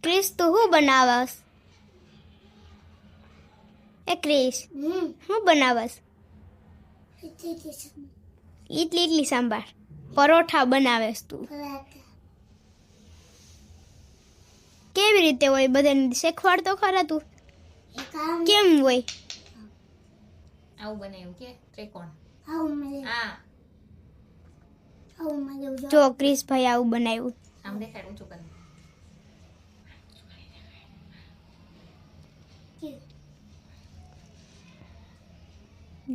Chris તું શું બનાવસ? એ Chris શું બનાવસ? ઇડલી સાંભાર પરોઠા બનાવેસ તું. કેવી રીતે હોય બધાને શીખવાડ તો ખરા તું. કેમ હોય? આવું બનાવ્યું કે ત્રિકોણ. જો ક્રિસ ભાઈ આવું બનાવ્યું. આમ દેખાડ ઊંચું કર.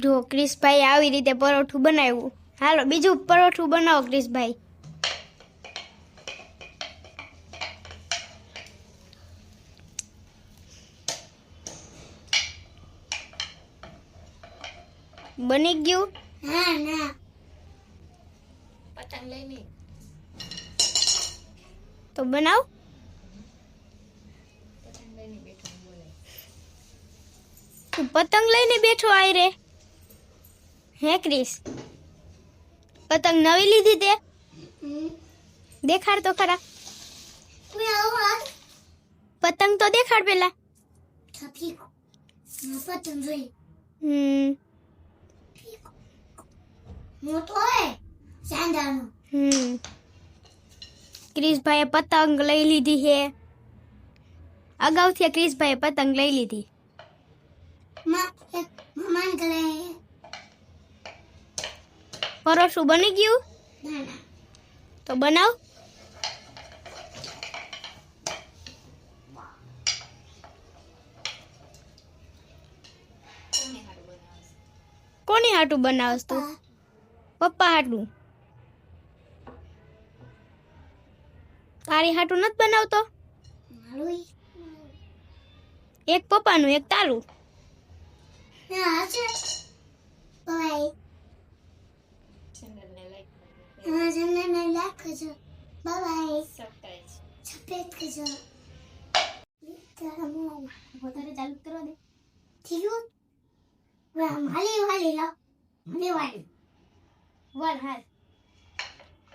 જો ક્રિસ ભાઈ આવી રીતે પરોઠું બનાવ્યું. હાલો બીજું પરોઠું બનાવો ક્રિસ ભાઈ. બની ગયું? પતંગ લઈને તો બનાવ. બેઠો બોલે. તું પતંગ લઈને બેઠો આય રે. હે ક્રિસ, પતંગ નવી લીધી તે? દેખાડ તો ખરા. પતંગ તો દેખાડ પેલા. ક્રિસભાઈએ પતંગ લઈ લીધી છે. અગાઉથી ક્રિસભાઈએ પતંગ લઈ લીધી. પરોઠું બની ગયું? તો બનાવ. કોની હાટું બનાવસ તું? પપ્પા હાટું. તારી હાટું નથી બનાવતો? એક પપ્પાનું એક તારું. ચંદનને લાઈક વધારે ચાલુ કરવા દે.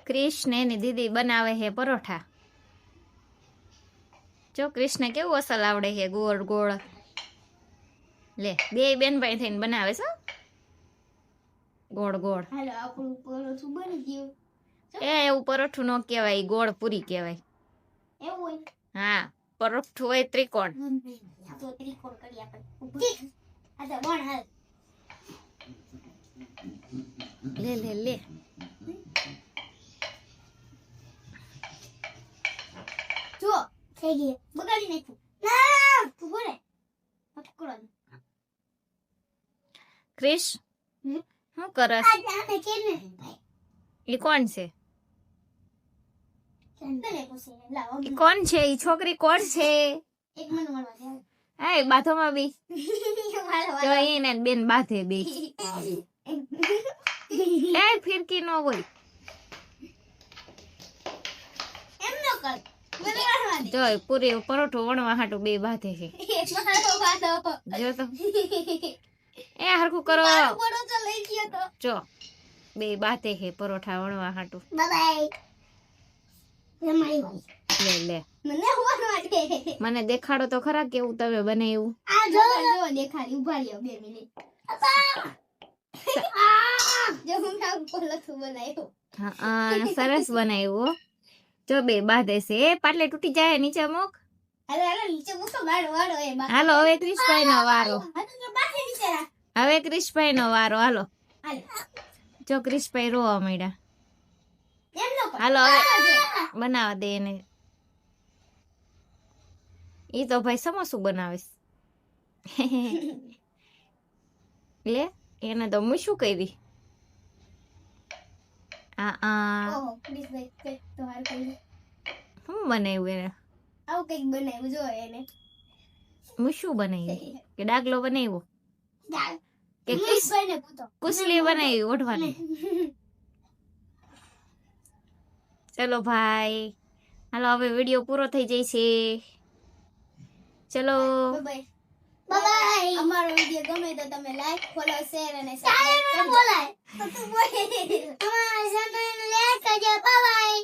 કૃષ્ણ એની દીદી બનાવે છે પરોઠા. જો કૃષ્ણ કેવું અસલ આવડે છે ગોળ ગોળ. લે બે બેન ભાઈ થઈને બનાવે છે ગોળ ગોળ. હાલો આપણું પરોઠું બની ગયું. એવું પરોઠું ન કહેવાય, ગોળ પૂરી કહેવાય. એવું હોય? હા, પરોઠું હોય ત્રિકોણ. તો ત્રિકોણ કરી આપણે. આ તો બણ હાલ. લે લે લે. જો થઈ ગઈ. બગાડી નાખ્યું. ના તું બોલે. પકડો. ક્રિશ શું કરસ? આને કેને એ કોણ છે? તને પૂછે લાવ. એ કોણ છે? એ છોકરી કોણ છે? એક મન મળવા દે. એ બાથોમાં બી મારો તો એને બેન બાથે બે. એ ફિરકી નો હોય. એમ ન કર. મને વાળવા દે. જો પૂરી પરોઠું વણવા હાટું બે બાથે છે. એક મારો વાદો. જો તો એ હરખું કરો. મારો પડો તો લઈ ગયો તો. જો બે બાથે છે પરોઠા વણવા હાટું. Bye bye. લે લે મને વાળવા દે. મને દેખાડો તો ખરા કેવું તમે બનાવ્યું. આ જો દેખાડી. ઉભા રહ્યો 2 મિનિટ. જો હું નામ પરોઠું બનાવ્યું. હા સરસ બનાવ્યું હો. જો બે બાંધે છે. એ પાટલે તૂટી જાય નીચે મૂક. હાલો હાલો નીચે મૂકો. વાળો વાળો એ બા. હાલો હવે ક્રિશભાઈ નો વારો. આ તો બાસે નીચે રાખ. હવે ક્રિશભાઈ નો વારો. હાલો હાલ. જો ક્રિશભાઈ રોવા માંડ્યા. એમ ન કર. હાલો હવે બનાવવા દે એને. ઈ તો ભાઈ સમોસું બનાવે છે. લે એને તો હું શું કરી. ઓહો પ્લીઝ ભાઈ કઈ તો હાર કરી. શું બનાવ્યું એને? આવું કઈક બનાવ્યું જો એને. હું શું બનાવ્યું? કે ડાગલો બનાવ્યો દાળ. કે પ્લીઝ ભાઈ ને પૂછો. કુસલી બનાવી ઓઢવાની? ચલો ભાઈ હાલો હવે વિડીયો પૂરો થઈ જાય છે. ચલો બાય બાય. અમારો વિડિયો ગમે તો તમે લાઈક, ફોલો, શેર અને સબસ્ક્રાઇબ કરજો. બોલાય તો તું બોલ. અમારા ચેનલને લાઈક કરજો. Bye bye.